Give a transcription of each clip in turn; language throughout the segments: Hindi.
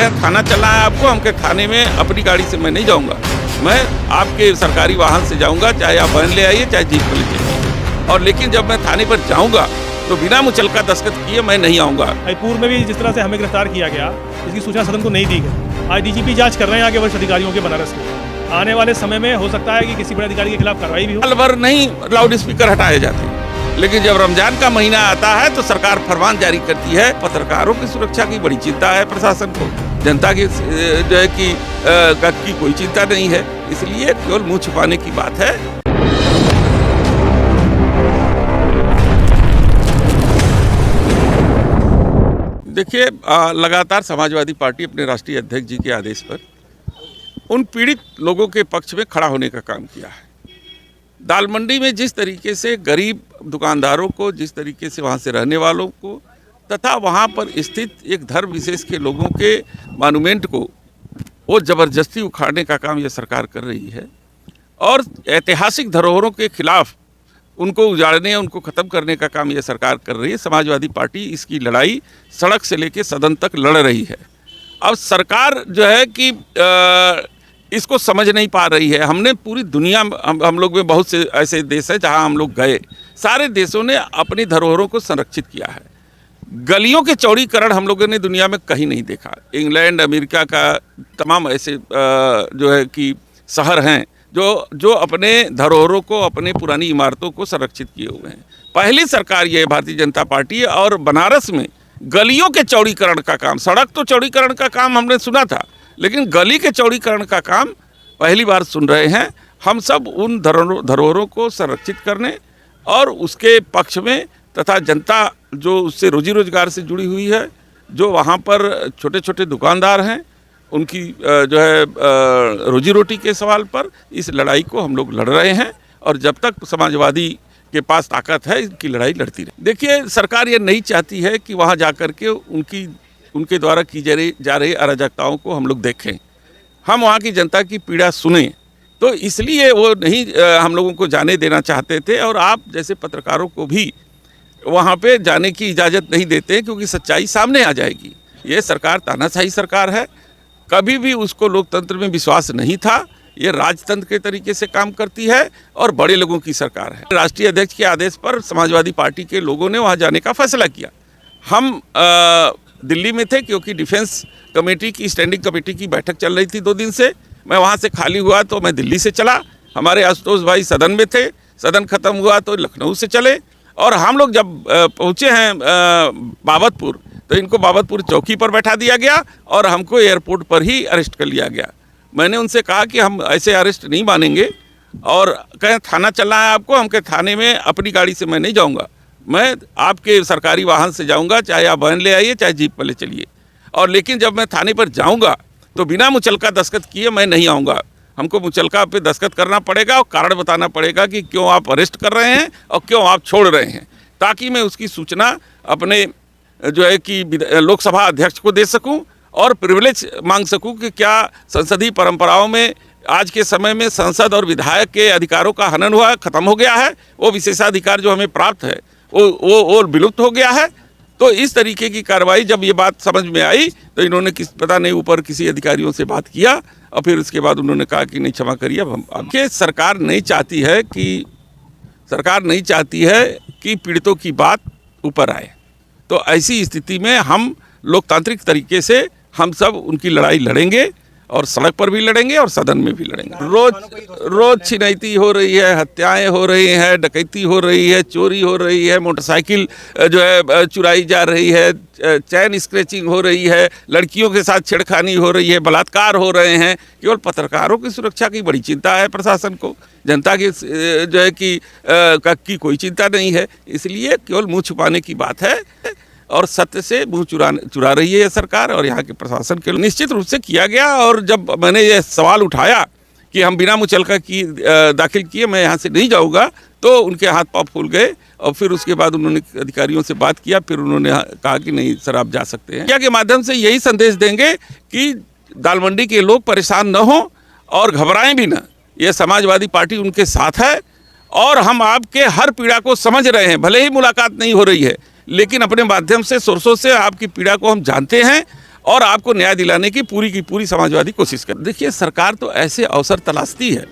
कहें थाना चलना है आपको, हम कहें थाने में अपनी गाड़ी से मैं नहीं जाऊंगा, मैं आपके सरकारी वाहन से जाऊंगा, चाहे आप वैन ले आइए चाहे जीप पर ले जाइए। और लेकिन जब मैं थाने पर जाऊंगा तो बिना मुचलका दस्तखत किए मैं नहीं आऊंगा। पूर्व में भी जिस तरह से हमें गिरफ्तार किया गया, इसकी सूचना सदन को नहीं दी गई। आज डीजीपी जांच कर रहे हैं आगे वरिष्ठ अधिकारियों के बनारस के। आने वाले समय में हो सकता है कि किसी बड़े अधिकारी के खिलाफ कार्रवाई भी हो। साल भर नहीं लाउड स्पीकर हटाए जाते, लेकिन जब रमजान का महीना आता है तो सरकार फरमान जारी करती है। पत्रकारों की सुरक्षा की बड़ी चिंता है प्रशासन को, जनता की जो है कि कोई चिंता नहीं है, इसलिए केवल मुंह छुपाने की बात है। देखिए, लगातार समाजवादी पार्टी अपने राष्ट्रीय अध्यक्ष जी के आदेश पर उन पीड़ित लोगों के पक्ष में खड़ा होने का काम किया है। दाल मंडी में जिस तरीके से गरीब दुकानदारों को, जिस तरीके से वहाँ से रहने वालों को तथा वहाँ पर स्थित एक धर्म विशेष के लोगों के मॉन्यूमेंट को वो ज़बरदस्ती उखाड़ने का काम यह सरकार कर रही है और ऐतिहासिक धरोहरों के खिलाफ उनको उजाड़ने, उनको ख़त्म करने का काम यह सरकार कर रही है। समाजवादी पार्टी इसकी लड़ाई सड़क से लेकर सदन तक लड़ रही है। अब सरकार जो है कि इसको समझ नहीं पा रही है। हमने पूरी दुनिया हम लोग में बहुत से ऐसे देश हैं जहां हम लोग गए, सारे देशों ने अपनी धरोहरों को संरक्षित किया है। गलियों के चौड़ीकरण हम लोगों ने दुनिया में कहीं नहीं देखा। इंग्लैंड, अमेरिका का तमाम ऐसे जो है कि शहर हैं जो अपने धरोहरों को, अपने पुरानी इमारतों को संरक्षित किए हुए हैं। पहली सरकार ये भारतीय जनता पार्टी है और बनारस में गलियों के चौड़ीकरण का काम, सड़क तो चौड़ीकरण का काम हमने सुना था, लेकिन गली के चौड़ीकरण का काम पहली बार सुन रहे हैं। हम सब उन धरोहरों को संरक्षित करने और उसके पक्ष में तथा जनता जो उससे रोजी रोजगार से जुड़ी हुई है, जो वहाँ पर छोटे छोटे दुकानदार हैं, उनकी जो है रोजी रोटी के सवाल पर इस लड़ाई को हम लोग लड़ रहे हैं और जब तक समाजवादी के पास ताकत है इनकी लड़ाई लड़ती रहे। देखिए, सरकार ये नहीं चाहती है कि वहाँ जाकर के उनके द्वारा की जा रही अराजकताओं को हम लोग देखें, हम वहाँ की जनता की पीड़ा सुने, तो इसलिए वो नहीं हम लोगों को जाने देना चाहते थे। और आप जैसे पत्रकारों को भी वहाँ पे जाने की इजाज़त नहीं देते क्योंकि सच्चाई सामने आ जाएगी। ये सरकार तानाशाही सरकार है, कभी भी उसको लोकतंत्र में विश्वास नहीं था। ये राजतंत्र के तरीके से काम करती है और बड़े लोगों की सरकार है। राष्ट्रीय अध्यक्ष के आदेश पर समाजवादी पार्टी के लोगों ने वहाँ जाने का फैसला किया। हम दिल्ली में थे क्योंकि डिफेंस कमेटी की, स्टैंडिंग कमेटी की बैठक चल रही थी 2 दिन से। मैं वहाँ से खाली हुआ तो मैं दिल्ली से चला। हमारे आशुतोष भाई सदन में थे, सदन खत्म हुआ तो लखनऊ से चले और हम लोग जब पहुँचे हैं बाबतपुर तो इनको बाबतपुर चौकी पर बैठा दिया गया और हमको एयरपोर्ट पर ही अरेस्ट कर लिया गया। मैंने उनसे कहा कि हम ऐसे अरेस्ट नहीं मानेंगे और कहें थाना चलना है आपको, हम कहें थाने में अपनी गाड़ी से मैं नहीं जाऊंगा, मैं आपके सरकारी वाहन से जाऊंगा, चाहे आप वैन ले आइए चाहे जीप पर ले चलिए। और लेकिन जब मैं थाने पर जाऊंगा तो बिना मुचलका दस्तखत किए मैं नहीं आऊँगा। हमको मुचलका पे दस्तखत करना पड़ेगा और कारण बताना पड़ेगा कि क्यों आप अरेस्ट कर रहे हैं और क्यों आप छोड़ रहे हैं, ताकि मैं उसकी सूचना अपने जो है कि लोकसभा अध्यक्ष को दे सकूं और प्रिविलेज मांग सकूं कि क्या संसदीय परंपराओं में आज के समय में संसद और विधायक के अधिकारों का हनन हुआ, खत्म हो गया है, वो विशेषाधिकार जो हमें प्राप्त है वो विलुप्त हो गया है। तो इस तरीके की कार्रवाई जब ये बात समझ में आई तो इन्होंने पता नहीं ऊपर किसी अधिकारियों से बात किया और फिर उसके बाद उन्होंने कहा कि नहीं, क्षमा करिए, अब हम सरकार नहीं चाहती है कि पीड़ितों की बात ऊपर आए। तो ऐसी स्थिति में हम लोकतांत्रिक तरीके से हम सब उनकी लड़ाई लड़ेंगे और सड़क पर भी लड़ेंगे और सदन में भी लड़ेंगे। रोज छिनैती हो रही है, हत्याएं हो रही हैं, डकैती हो रही है, चोरी हो रही है, मोटरसाइकिल जो है चुराई जा रही है, चैन स्क्रैचिंग हो रही है, लड़कियों के साथ छेड़खानी हो रही है, बलात्कार हो रहे हैं। केवल पत्रकारों की सुरक्षा की बड़ी चिंता है प्रशासन को, जनता की जो है कि कोई चिंता नहीं है, इसलिए केवल मुँह छुपाने की बात है और सत्य से मुँह चुरा रही है ये सरकार और यहाँ के प्रशासन के निश्चित रूप से किया गया। और जब मैंने ये सवाल उठाया कि हम बिना मुचलका की दाखिल किए मैं यहाँ से नहीं जाऊँगा, तो उनके हाथ पाँव फूल गए और फिर उसके बाद उन्होंने अधिकारियों से बात किया, फिर उन्होंने कहा कि नहीं सर आप जा सकते हैं। क्या के माध्यम से यही संदेश देंगे कि दाल मंडी के लोग परेशान न हों और घबराएं भी न। ये समाजवादी पार्टी उनके साथ है और हम आपके हर पीड़ा को समझ रहे हैं। भले ही मुलाकात नहीं हो रही है, लेकिन अपने माध्यम से, सोर्सों से आपकी पीड़ा को हम जानते हैं और आपको न्याय दिलाने की पूरी समाजवादी कोशिश कर। देखिए, सरकार तो ऐसे अवसर तलाशती है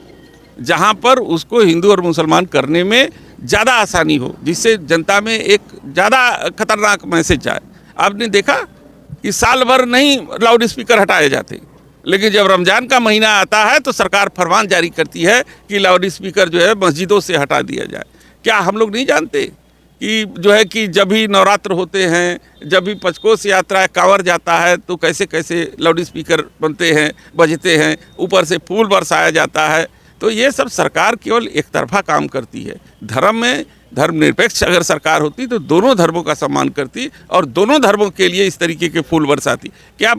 जहां पर उसको हिंदू और मुसलमान करने में ज़्यादा आसानी हो, जिससे जनता में एक ज़्यादा खतरनाक मैसेज जाए। आपने देखा कि साल भर नहीं लाउड स्पीकर हटाए जाते, लेकिन जब रमज़ान का महीना आता है तो सरकार फरमान जारी करती है कि लाउड स्पीकर जो है मस्जिदों से हटा दिया जाए। क्या हम लोग नहीं जानते कि जो है कि जब भी नवरात्र होते हैं, जब भी पंचकोश यात्रा कांवर जाता है तो कैसे कैसे लाउड स्पीकर बनते हैं, बजते हैं, ऊपर से फूल बरसाया जाता है। तो ये सब सरकार केवल एक तरफा काम करती है। धर्म में धर्मनिरपेक्ष अगर सरकार होती तो दोनों धर्मों का सम्मान करती और दोनों धर्मों के लिए इस तरीके के फूल बरसाती। क्या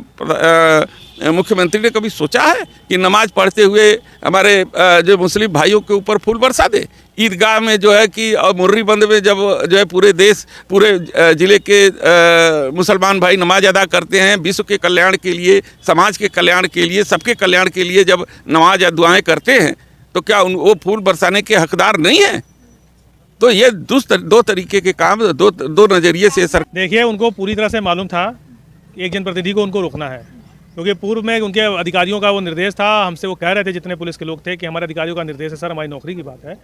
मुख्यमंत्री ने कभी सोचा है कि नमाज पढ़ते हुए हमारे जो मुस्लिम भाइयों के ऊपर फूल बरसा दे? ईदगाह में जो है कि और मुर्री बंद में जब जो है पूरे ज़िले के मुसलमान भाई नमाज अदा करते हैं, विश्व के कल्याण के लिए, समाज के कल्याण के लिए, सबके कल्याण के लिए जब नमाज या दुआएं करते हैं, तो क्या वो फूल बरसाने के हकदार नहीं हैं? तो ये दो तरीके के काम दो नज़रिए से सर। देखिए, उनको पूरी तरह से मालूम था एक जनप्रतिनिधि को उनको रोकना है, क्योंकि पूर्व में उनके अधिकारियों का वो निर्देश था। हमसे वो कह रहे थे जितने पुलिस के लोग थे कि हमारे अधिकारियों का निर्देश है सर, हमारी नौकरी की बात है,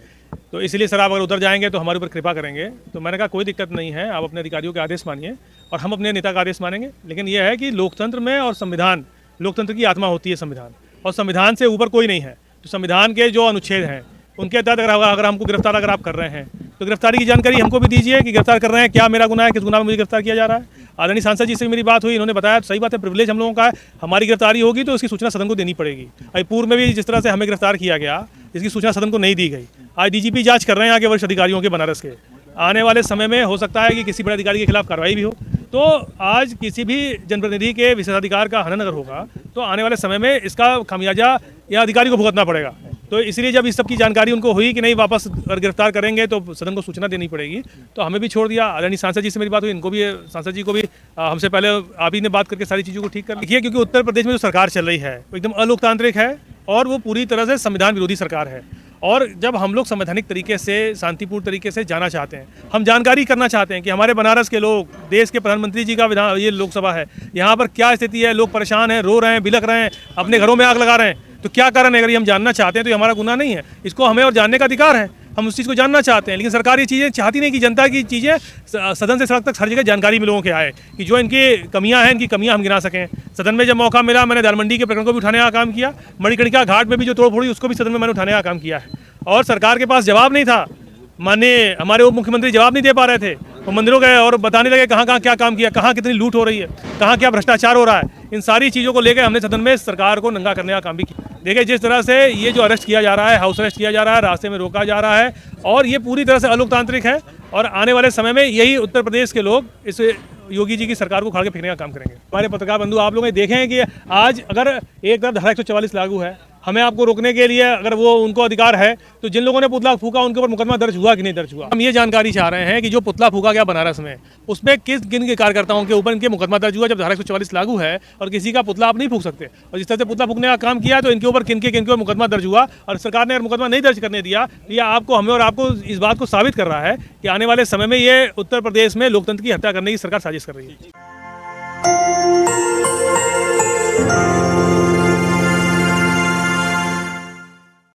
तो इसलिए सर आप अगर उधर जाएंगे तो हमारे ऊपर कृपा करेंगे। तो मैंने कहा कोई दिक्कत नहीं है, आप अपने अधिकारियों के आदेश मानिए और हम अपने नेता का आदेश मानेंगे। लेकिन यह है कि लोकतंत्र में और संविधान, लोकतंत्र की आत्मा होती है संविधान, और संविधान से ऊपर कोई नहीं है। तो संविधान के जो अनुच्छेद हैं उनके तहत अगर हमको गिरफ्तार अगर आप कर रहे हैं तो गिरफ्तारी की जानकारी हमको भी दीजिए कि गिरफ्तार कर रहे हैं, क्या मेरा गुनाह है, किस गुनाह में मुझे गिरफ्तार किया जा रहा है। आदरणीय सांसद जी से मेरी बात हुई, इन्होंने बताया सही बात है, प्रिविलेज हम लोगों का है, हमारी गिरफ्तारी होगी तो उसकी सूचना सदन को देनी पड़ेगी। अभी पूर्व में भी जिस तरह से हमें गिरफ्तार किया गया, इसकी सूचना सदन को नहीं दी गई। आज डीजीपी जांच कर रहे हैं यहाँ के वरिष्ठ अधिकारियों के बनारस के। आने वाले समय में हो सकता है कि किसी बड़े अधिकारी के खिलाफ कार्रवाई भी हो। तो आज किसी भी जनप्रतिनिधि के विशेषाधिकार का हनन अगर होगा तो आने वाले समय में इसका खामियाजा या अधिकारी को भुगतना पड़ेगा। तो इसलिए जब इस सब की जानकारी उनको हुई कि नहीं वापस अगर गिरफ्तार करेंगे तो सदन को सूचना देनी पड़ेगी, तो हमें भी छोड़ दिया। आदरणीय सांसद जी से मेरी बात हुई, इनको भी, सांसद जी को भी हमसे पहले आप ही ने बात करके सारी चीज़ों को ठीक कर लिया, क्योंकि उत्तर प्रदेश में जो सरकार चल रही है वो एकदम अलोकतांत्रिक है और वो पूरी तरह से संविधान विरोधी सरकार है। और जब हम लोग संवैधानिक तरीके से, शांतिपूर्ण तरीके से जाना चाहते हैं, हम जानकारी करना चाहते हैं कि हमारे बनारस के लोग, देश के प्रधानमंत्री जी का विधान, ये लोकसभा है, यहाँ पर क्या स्थिति है, लोग परेशान हैं, रो रहे हैं, बिलख रहे हैं, अपने घरों में आग लगा रहे हैं, तो क्या कारण है? अगर ये हम जानना चाहते हैं तो ये हमारा गुनाह नहीं है, इसको हमें और जानने का अधिकार है, हम उस चीज़ को जानना चाहते हैं। लेकिन सरकार ये चीज़ें चाहती नहीं कि जनता की चीज़ें सदन से सड़क तक हर जगह जानकारी में लोगों के आए, कि जो इनकी कमियां हैं, इनकी कमियां हम गिना सकें। सदन में जब मौका मिला, मैंने दालमंडी के प्रकरण को भी उठाने का काम किया, मणिकर्णिका घाट में भी जो तोड़ फोड़ी उसको भी सदन में मैंने उठाने का काम किया है। और सरकार के पास जवाब नहीं था, माननीय हमारे उप मुख्यमंत्री जवाब नहीं दे पा रहे थे, वो मंदिरों गए और बताने लगे कहाँ कहाँ क्या काम किया, कहाँ कितनी लूट हो रही है, कहाँ क्या भ्रष्टाचार हो रहा है। इन सारी चीज़ों को लेकर हमने सदन में सरकार को नंगा करने का काम भी किया। देखिए, जिस तरह से ये जो अरेस्ट किया जा रहा है, हाउस अरेस्ट किया जा रहा है, रास्ते में रोका जा रहा है, और ये पूरी तरह से अलोकतांत्रिक है। और आने वाले समय में यही उत्तर प्रदेश के लोग इस योगी जी की सरकार को उखाड़ के फेंकने का काम करेंगे। हमारे पत्रकार बंधु, आप लोग देखें कि आज अगर एक तरफ धारा 144 लागू है, हमें आपको रोकने के लिए अगर वो उनको अधिकार है, तो जिन लोगों ने पुतला फूका उनके ऊपर मुकदमा दर्ज हुआ कि नहीं दर्ज हुआ। हम ये जानकारी चाह रहे हैं कि जो पुतला फूका गया बनारस में, उसमें किन के कार्यकर्ताओं के ऊपर इनके मुकदमा दर्ज हुआ, जब धारा 144 लागू है और किसी का पुतला आप नहीं फूक सकते। और जिस तरह से पुतला फूकने का काम किया तो इनके ऊपर किन के मुकदमा दर्ज हुआ, और सरकार ने अगर मुकदमा नहीं दर्ज करने दिया तो यह आपको, हमें और आपको इस बात को साबित कर रहा है कि आने वाले समय में ये उत्तर प्रदेश में लोकतंत्र की हत्या करने की सरकार साजिश कर रही है।